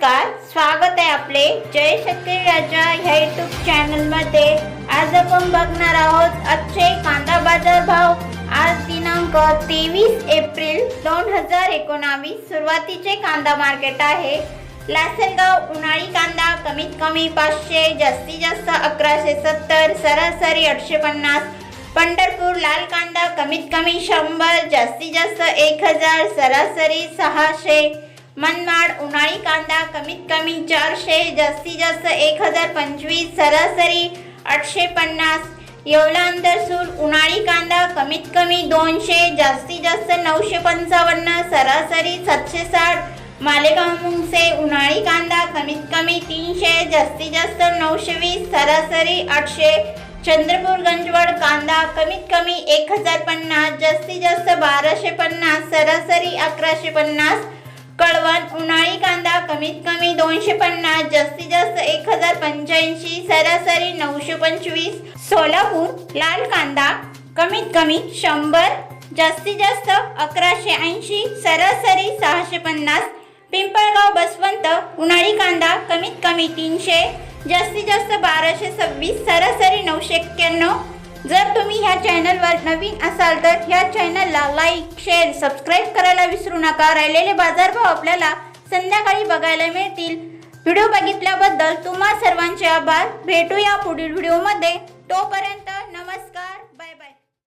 नमस्कार, स्वागत आहे आपले जय शेतकरी राजा ह्या यूट्यूब चॅनलमध्ये। आज आपण बघणार आहोत आजचे कांदा बाजार भाव। आज दिनांक 23 एप्रिल 2019 सुरुवातीचे कांदा मार्केट आहे। लासलगाव उन्हाळी कांदा कमीत कमी 500, जास्तीत जास्त 1170, सरासरी 850। पंढरपूर लाल कांदा कमीत कमी 100, जास्तीत जास्त 1000, सरासरी 600। मनमाड उन्हाळी कांदा कमीत कमी 400, जास्तीत जास्त 1025, सरासरी 850। येवला अंदरसूल उन्हाळी कांदा कमीत कमी 200, जास्तीत जास्त 955, सरासरी 760। मालेगाव मुंगसे उन्हाळी कांदा कमीत कमी 300, जास्तीत जास्त 920, सरासरी 800। चंद्रपूर गंजवड कांदा कमीत कमी 1050, जास्तीत जास्त 1250, सरासरी 1150। कळवण उन्हाळी कांदा कमीत कमी 250, जास्तीत जास्त 1085, सरासरी 925। सोलापूर लाल कांदा कमीत कमी 100, जास्तीत जास्त 1180, सरासरी 650। पिंपळगाव बसवंत उन्हाळी कांदा कमीत कमी 300, जास्तीत जास्त 1226, सरासरी 991। जर तुम्ही ह्या चॅनलवर नवीन असाल तर ह्या चॅनलला लाईक, शेअर, सबस्क्राईब करायला विसरू नका। राहिलेले बाजारभाव आपल्याला संध्याकाळी बघायला मिळतील। व्हिडिओ बघितल्याबद्दल तुम्हा सर्वांचे आभार। भेटूया पुढील व्हिडिओमध्ये, तोपर्यंत